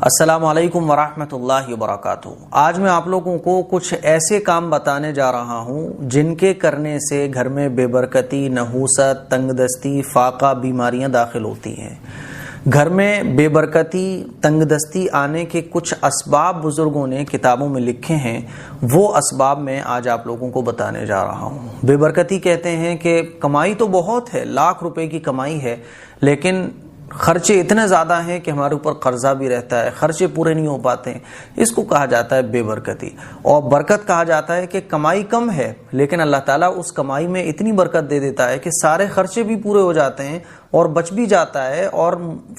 السلام علیکم ورحمۃ اللہ وبرکاتہ۔ آج میں آپ لوگوں کو کچھ ایسے کام بتانے جا رہا ہوں جن کے کرنے سے گھر میں بے برکتی، نحوست، تنگ دستی، فاقہ بیماریاں داخل ہوتی ہیں۔ گھر میں بے برکتی، تنگ دستی آنے کے کچھ اسباب بزرگوں نے کتابوں میں لکھے ہیں، وہ اسباب میں آج آپ لوگوں کو بتانے جا رہا ہوں۔ بے برکتی کہتے ہیں کہ کمائی تو بہت ہے، لاکھ روپے کی کمائی ہے، لیکن خرچے اتنے زیادہ ہیں کہ ہمارے اوپر قرضہ بھی رہتا ہے، خرچے پورے نہیں ہو پاتے ہیں، اس کو کہا جاتا ہے بے برکتی۔ اور برکت کہا جاتا ہے کہ کمائی کم ہے لیکن اللہ تعالیٰ اس کمائی میں اتنی برکت دے دیتا ہے کہ سارے خرچے بھی پورے ہو جاتے ہیں اور بچ بھی جاتا ہے، اور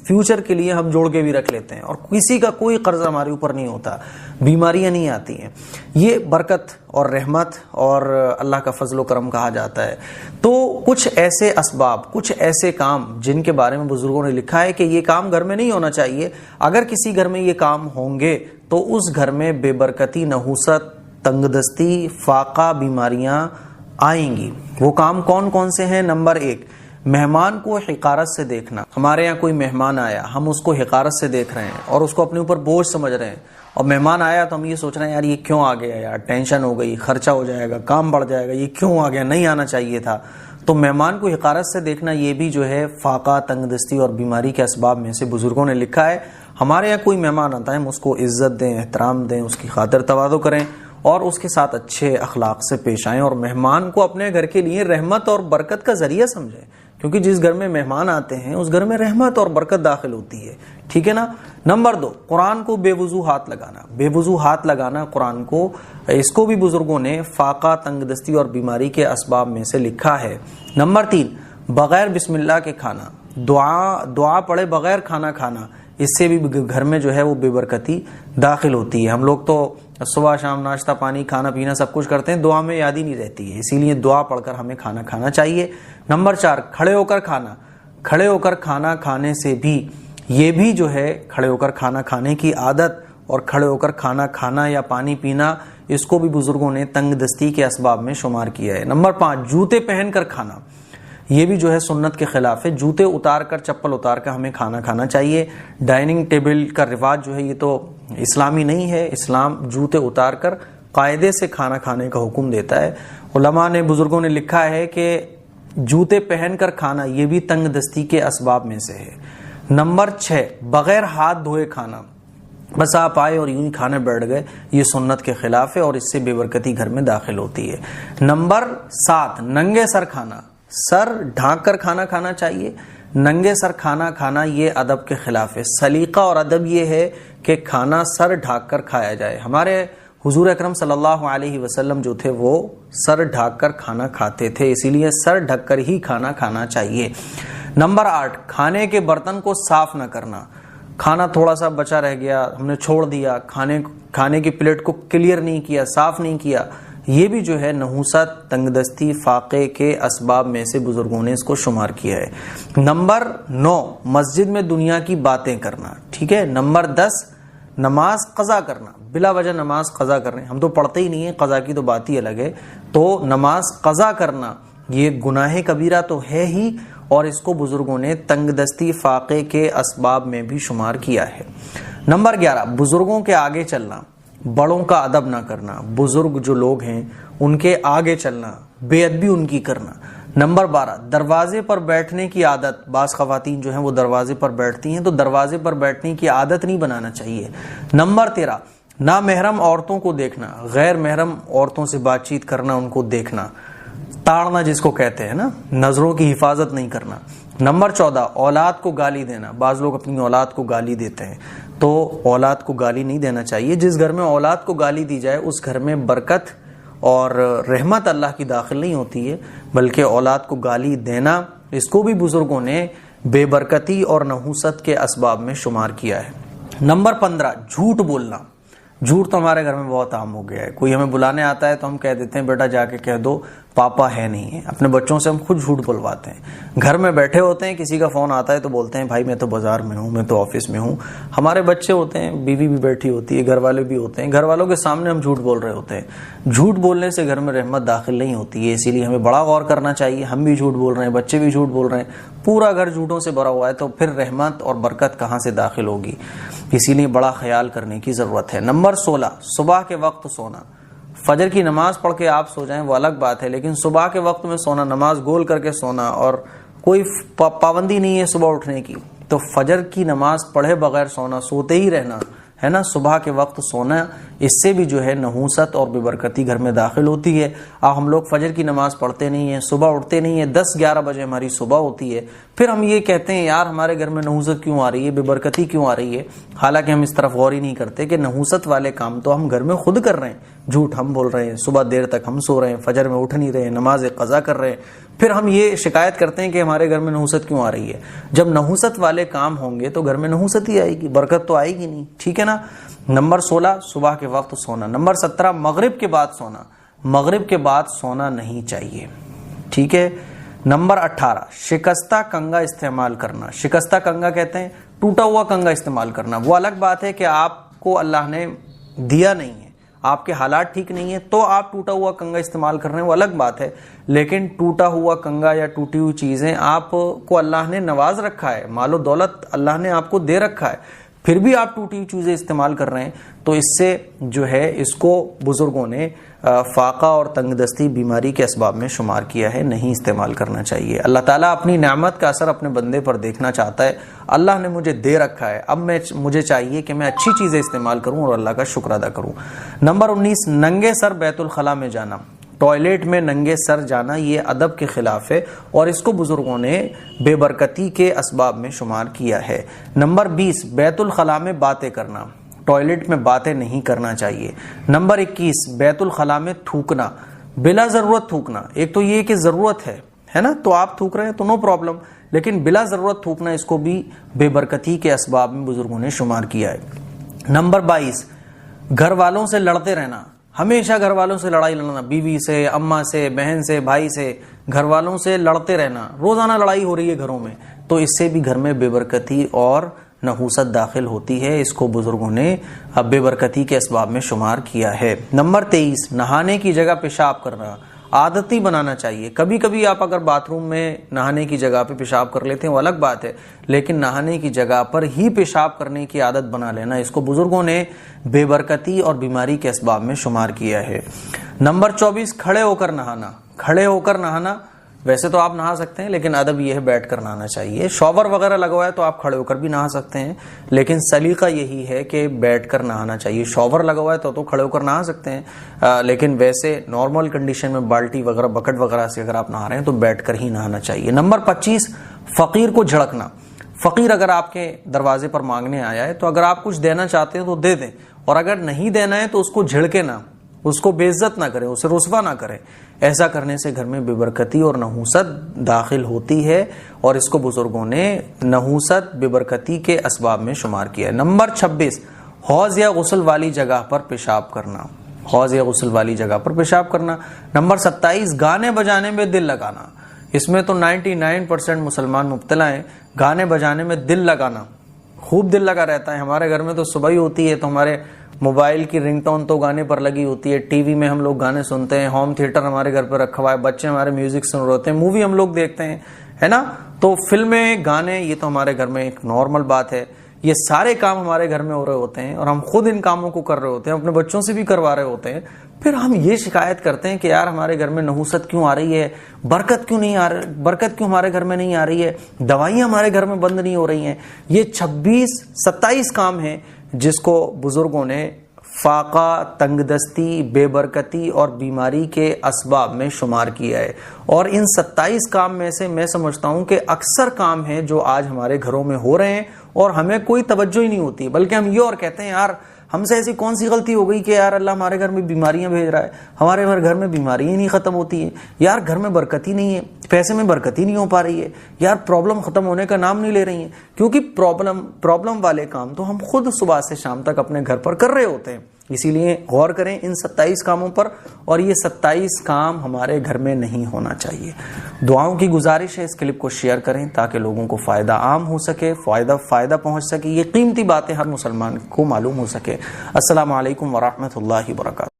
فیوچر کے لیے ہم جوڑ کے بھی رکھ لیتے ہیں، اور کسی کا کوئی قرض ہمارے اوپر نہیں ہوتا، بیماریاں نہیں آتی ہیں۔ یہ برکت اور رحمت اور اللہ کا فضل و کرم کہا جاتا ہے۔ تو کچھ ایسے اسباب، کچھ ایسے کام جن کے بارے میں بزرگوں نے لکھا ہے کہ یہ کام گھر میں نہیں ہونا چاہیے، اگر کسی گھر میں یہ کام ہوں گے تو اس گھر میں بے برکتی، نحوست، تنگ دستی، فاقہ بیماریاں آئیں گی۔ وہ کام کون کون سے ہیں؟ نمبر 1، مہمان کو حقارت سے دیکھنا۔ ہمارے یہاں کوئی مہمان آیا، ہم اس کو حقارت سے دیکھ رہے ہیں اور اس کو اپنے اوپر بوجھ سمجھ رہے ہیں، اور مہمان آیا تو ہم یہ سوچ رہے ہیں یار یہ کیوں آ گیا، یار ٹینشن ہو گئی، خرچہ ہو جائے گا، کام بڑھ جائے گا، یہ کیوں آ گیا، نہیں آنا چاہیے تھا۔ تو مہمان کو حقارت سے دیکھنا یہ بھی جو ہے فاقہ، تنگ دستی اور بیماری کے اسباب میں سے بزرگوں نے لکھا ہے۔ ہمارے یہاں کوئی مہمان آتا ہے ہم اس کو عزت دیں، احترام دیں، اس کی خاطر تواضع کریں اور اس کے ساتھ اچھے اخلاق سے پیش آئیں، اور مہمان کو اپنے گھر کے لیے رحمت اور برکت کا ذریعہ سمجھیں، کیونکہ جس گھر میں مہمان آتے ہیں اس گھر میں رحمت اور برکت داخل ہوتی ہے، ٹھیک ہے نا۔ نمبر 2، قرآن کو بے وضو ہاتھ لگانا۔ بے وضو ہاتھ لگانا قرآن کو، اس کو بھی بزرگوں نے فاقہ، تنگ دستی اور بیماری کے اسباب میں سے لکھا ہے۔ نمبر 3، بغیر بسم اللہ کے کھانا، دعا پڑھے بغیر کھانا کھانا، اس سے بھی گھر میں جو ہے وہ بے برکتی داخل ہوتی ہے۔ ہم لوگ تو صبح شام ناشتہ پانی، کھانا پینا سب کچھ کرتے ہیں، دعا میں یاد ہی نہیں رہتی ہے، اسی لیے دعا پڑھ کر ہمیں کھانا کھانا چاہیے۔ نمبر 4، کھڑے ہو کر کھانا۔ کھڑے ہو کر کھانا کھانے سے بھی، یہ بھی جو ہے کھڑے ہو کر کھانا کھانے کی عادت اور کھڑے ہو کر کھانا کھانا یا پانی پینا، اس کو بھی بزرگوں نے تنگ دستی کے اسباب میں شمار کیا ہے۔ نمبر 5، جوتے پہن کر کھانا، یہ بھی جو ہے سنت کے خلاف ہے۔ جوتے اتار کر، چپل اتار کر ہمیں کھانا کھانا چاہیے۔ ڈائننگ ٹیبل کا رواج جو ہے یہ تو اسلامی نہیں ہے، اسلام جوتے اتار کر قاعدے سے کھانا کھانے کا حکم دیتا ہے۔ علماء نے، بزرگوں نے لکھا ہے کہ جوتے پہن کر کھانا یہ بھی تنگ دستی کے اسباب میں سے ہے۔ نمبر 6، بغیر ہاتھ دھوئے کھانا، بس آپ آئے اور یوں ہی کھانے بیٹھ گئے، یہ سنت کے خلاف ہے اور اس سے بے برکتی گھر میں داخل ہوتی ہے۔ نمبر 7، ننگے سر کھانا۔ سر ڈھانک کر کھانا کھانا چاہیے، ننگے سر کھانا کھانا یہ ادب کے خلاف ہے۔ سلیقہ اور ادب یہ ہے کہ کھانا سر ڈھانک کر کھایا جائے۔ ہمارے حضور اکرم صلی اللہ علیہ وسلم جو تھے وہ سر ڈھانک کر کھانا کھاتے تھے، اسی لیے سر ڈھک کر ہی کھانا کھانا چاہیے۔ نمبر 8، کھانے کے برتن کو صاف نہ کرنا۔ کھانا تھوڑا سا بچا رہ گیا، ہم نے چھوڑ دیا، کھانے کی پلیٹ کو کلیئر نہیں کیا، صاف نہیں کیا، یہ بھی جو ہے نحوست، تنگ دستی، فاقے کے اسباب میں سے بزرگوں نے اس کو شمار کیا ہے۔ نمبر 9، مسجد میں دنیا کی باتیں کرنا، ٹھیک ہے۔ نمبر 10، نماز قضا کرنا، بلا وجہ نماز قضا کر رہے ہیں، ہم تو پڑھتے ہی نہیں ہیں، قضا کی تو بات ہی الگ ہے۔ تو نماز قضا کرنا یہ گناہ کبیرہ تو ہے ہی، اور اس کو بزرگوں نے تنگ دستی، فاقے کے اسباب میں بھی شمار کیا ہے۔ نمبر 11، بزرگوں کے آگے چلنا، بڑوں کا ادب نہ کرنا، بزرگ جو لوگ ہیں ان کے آگے چلنا، بے ادبی ان کی کرنا۔ نمبر 12، دروازے پر بیٹھنے کی عادت، بعض خواتین جو ہیں وہ دروازے پر بیٹھتی ہیں، تو دروازے پر بیٹھنے کی عادت نہیں بنانا چاہیے۔ نمبر 13، نامحرم عورتوں کو دیکھنا، غیر محرم عورتوں سے بات چیت کرنا، ان کو دیکھنا، تاڑنا جس کو کہتے ہیں نا، نظروں کی حفاظت نہیں کرنا۔ نمبر 14، اولاد کو گالی دینا، بعض لوگ اپنی اولاد کو گالی دیتے ہیں، تو اولاد کو گالی نہیں دینا چاہیے۔ جس گھر میں اولاد کو گالی دی جائے اس گھر میں برکت اور رحمت اللہ کی داخل نہیں ہوتی ہے، بلکہ اولاد کو گالی دینا، اس کو بھی بزرگوں نے بے برکتی اور نحوست کے اسباب میں شمار کیا ہے۔ نمبر 15، جھوٹ بولنا۔ جھوٹ تو ہمارے گھر میں بہت عام ہو گیا ہے، کوئی ہمیں بلانے آتا ہے تو ہم کہہ دیتے ہیں بیٹا جا کے کہہ دو پاپا ہے نہیں ہے، اپنے بچوں سے ہم خود جھوٹ بلواتے ہیں۔ گھر میں بیٹھے ہوتے ہیں، کسی کا فون آتا ہے تو بولتے ہیں بھائی میں تو بازار میں ہوں، میں تو آفس میں ہوں۔ ہمارے بچے ہوتے ہیں، بیوی بھی بیٹھی ہوتی ہے، گھر والے بھی ہوتے ہیں، گھر والوں کے سامنے ہم جھوٹ بول رہے ہوتے ہیں۔ جھوٹ بولنے سے گھر میں رحمت داخل نہیں ہوتی ہے، اسی لیے ہمیں بڑا غور کرنا چاہیے۔ ہم بھی جھوٹ بول رہے ہیں، بچے بھی جھوٹ بول رہے ہیں، پورا گھر جھوٹوں سے بھرا ہوا ہے، تو پھر رحمت اور برکت کہاں سے داخل ہوگی؟ اسی لیے بڑا خیال کرنے کی ضرورت ہے۔ نمبر 16، صبح کے وقت سونا۔ فجر کی نماز پڑھ کے آپ سو جائیں وہ الگ بات ہے، لیکن صبح کے وقت میں سونا، نماز گول کر کے سونا، اور کوئی پابندی نہیں ہے صبح اٹھنے کی، تو فجر کی نماز پڑھے بغیر سونا، سوتے ہی رہنا ہے نا، صبح کے وقت سونا، اس سے بھی جو ہے نحوست اور بے برکتی گھر میں داخل ہوتی ہے۔ اب ہم لوگ فجر کی نماز پڑھتے نہیں ہیں، صبح اٹھتے نہیں ہیں، 10-11 بجے ہماری صبح ہوتی ہے، پھر ہم یہ کہتے ہیں یار ہمارے گھر میں نحوست کیوں آ رہی ہے، بے برکتی کیوں آ رہی ہے، حالانکہ ہم اس طرف غور ہی نہیں کرتے کہ نحوست والے کام تو ہم گھر میں خود کر رہے ہیں، جھوٹ ہم بول رہے ہیں، صبح دیر تک ہم سو رہے ہیں، فجر میں اٹھ نہیں رہے ہیں، نماز قضا کر رہے ہیں، پھر ہم یہ شکایت کرتے ہیں کہ ہمارے گھر میں نحوست کیوں آ رہی ہے۔ جب نحوست والے کام ہوں گے تو گھر میں نحوست ہی آئے گی، برکت تو آئے گی نہیں، ٹھیک ہے نا۔ نمبر 16، صبح کے وقت سونا۔ نمبر 17، مغرب کے بعد سونا۔ مغرب کے بعد سونا نہیں چاہیے، ٹھیک ہے۔ نمبر 18، شکستہ کنگا استعمال کرنا۔ شکستہ کنگا کہتے ہیں ٹوٹا ہوا کنگا استعمال کرنا۔ وہ الگ بات ہے کہ آپ کو اللہ نے دیا نہیں ہے، آپ کے حالات ٹھیک نہیں ہے تو آپ ٹوٹا ہوا کنگا استعمال کر رہے ہیں، وہ الگ بات ہے، لیکن ٹوٹا ہوا کنگا یا ٹوٹی ہوئی چیزیں آپ کو اللہ نے نواز رکھا ہے، مال و دولت اللہ نے آپ کو دے رکھا ہے، پھر بھی آپ ٹوٹی ہوئی چیزیں استعمال کر رہے ہیں، تو اس سے جو ہے اس کو بزرگوں نے فاقہ اور تنگ دستی بیماری کے اسباب میں شمار کیا ہے، نہیں استعمال کرنا چاہیے۔ اللہ تعالیٰ اپنی نعمت کا اثر اپنے بندے پر دیکھنا چاہتا ہے، اللہ نے مجھے دے رکھا ہے، اب مجھے چاہیے کہ میں اچھی چیزیں استعمال کروں اور اللہ کا شکر ادا کروں۔ نمبر 19، ننگے سر بیت الخلاء میں جانا۔ ٹوائلٹ میں ننگے سر جانا یہ ادب کے خلاف ہے اور اس کو بزرگوں نے بے برکتی کے اسباب میں شمار کیا ہے۔ نمبر 20، بیت الخلاء میں باتیں کرنا۔ ٹوائلٹ میں باتیں نہیں کرنا چاہیے۔ نمبر 21، بیت الخلاء میں تھوکنا، بلا ضرورت تھوکنا۔ ایک تو یہ کہ ضرورت ہے نا، تو آپ تھوک رہے ہیں تو نو پرابلم، لیکن بلا ضرورت تھوکنا اس کو بھی بے برکتی کے اسباب میں بزرگوں نے شمار کیا ہے۔ نمبر 22، گھر والوں سے لڑتے رہنا۔ ہمیشہ گھر والوں سے لڑائی لڑنا، بیوی سے، اماں سے، بہن سے، بھائی سے، گھر والوں سے لڑتے رہنا، روزانہ لڑائی ہو رہی ہے گھروں میں، تو اس سے بھی گھر میں بے برکتی اور نحوست داخل ہوتی ہے، اس کو بزرگوں نے بے برکتی کے اسباب میں شمار کیا ہے۔ نمبر 23، نہانے کی جگہ پیشاب کرنا۔ عادتی بنانا چاہیے، کبھی کبھی آپ اگر باتھ روم میں نہانے کی جگہ پہ پیشاب کر لیتے ہیں وہ الگ بات ہے، لیکن نہانے کی جگہ پر ہی پیشاب کرنے کی عادت بنا لینا، اس کو بزرگوں نے بے برکتی اور بیماری کے اسباب میں شمار کیا ہے۔ نمبر 24، کھڑے ہو کر نہانا۔ کھڑے ہو کر نہانا، ویسے تو آپ نہا سکتے ہیں لیکن ادب یہ ہے بیٹھ کر نہانا چاہیے۔ شاور وغیرہ لگوا ہے تو آپ کھڑے ہو کر بھی نہا سکتے ہیں، لیکن سلیقہ یہی ہے کہ بیٹھ کر نہانا چاہیے۔ شاور لگوا ہے تو کھڑے ہو کر نہا سکتے ہیں، لیکن ویسے نارمل کنڈیشن میں بالٹی وغیرہ بکٹ وغیرہ سے اگر آپ نہا رہے ہیں تو بیٹھ کر ہی نہانا چاہیے۔ نمبر 25، فقیر کو جھڑکنا۔ فقیر اگر آپ کے دروازے پر مانگنے آیا ہے تو اگر آپ کچھ دینا چاہتے ہیں تو دے دیں، اور اگر نہیں دینا ہے تو اس کو جھڑکے نہ، اس کو بے عزت نہ کریں، اسے رسوا نہ کریں۔ ایسا کرنے سے گھر میں بے برکتی اور نحوست داخل ہوتی ہے، اور اس کو بزرگوں نے نحوست بے برکتی کے اسباب میں شمار کیا ہے۔ نمبر 26، حوض یا غسل والی جگہ پر پیشاب کرنا۔ حوض یا غسل والی جگہ پر پیشاب کرنا۔ نمبر 27، گانے بجانے میں دل لگانا۔ اس میں تو 99% مسلمان مبتلا ہیں، گانے بجانے میں دل لگانا، خوب دل لگا رہتا ہے۔ ہمارے گھر میں تو صبح ہی ہوتی ہے تو ہمارے موبائل کی رنگ ٹون تو گانے پر لگی ہوتی ہے، ٹی وی میں ہم لوگ گانے سنتے ہیں، ہوم تھیٹر ہمارے گھر پہ رکھا ہوا ہے، بچے ہمارے میوزک سن رہے ہوتے ہیں، مووی ہم لوگ دیکھتے ہیں، ہے نا، تو فلمیں، گانے، یہ تو ہمارے گھر میں ایک نارمل بات ہے۔ یہ سارے کام ہمارے گھر میں ہو رہے ہوتے ہیں اور ہم خود ان کاموں کو کر رہے ہوتے ہیں، اپنے بچوں سے بھی کروا رہے ہوتے ہیں، پھر ہم یہ شکایت کرتے ہیں کہ یار ہمارے گھر میں نحوست کیوں آ رہی ہے، برکت کیوں نہیں آ رہی، برکت کیوں ہمارے گھر میں نہیں آ رہی ہے، دوائیاں ہمارے گھر میں بند نہیں ہو رہی ہیں۔ یہ 26-27 کام ہیں جس کو بزرگوں نے فاقہ، تنگ دستی، بے برکتی اور بیماری کے اسباب میں شمار کیا ہے، اور ان 27 کام میں سے میں سمجھتا ہوں کہ اکثر کام ہیں جو آج ہمارے گھروں میں ہو رہے ہیں اور ہمیں کوئی توجہ ہی نہیں ہوتی، بلکہ ہم یہ اور کہتے ہیں یار ہم سے ایسی کون سی غلطی ہو گئی کہ یار اللہ ہمارے گھر میں بیماریاں بھیج رہا ہے، ہمارے گھر میں بیماریاں نہیں ختم ہوتی ہیں، یار گھر میں برکت ہی نہیں ہے، پیسے میں برکت ہی نہیں ہو پا رہی ہے، یار پرابلم ختم ہونے کا نام نہیں لے رہی ہیں، کیونکہ پرابلم والے کام تو ہم خود صبح سے شام تک اپنے گھر پر کر رہے ہوتے ہیں۔ اسی لیے غور کریں ان 27 کاموں پر، اور یہ 27 کام ہمارے گھر میں نہیں ہونا چاہیے۔ دعاؤں کی گزارش ہے اس کلپ کو شیئر کریں تاکہ لوگوں کو فائدہ عام ہو سکے، فائدہ پہنچ سکے، یہ قیمتی باتیں ہر مسلمان کو معلوم ہو سکے۔ السلام علیکم ورحمۃ اللہ وبرکاتہ۔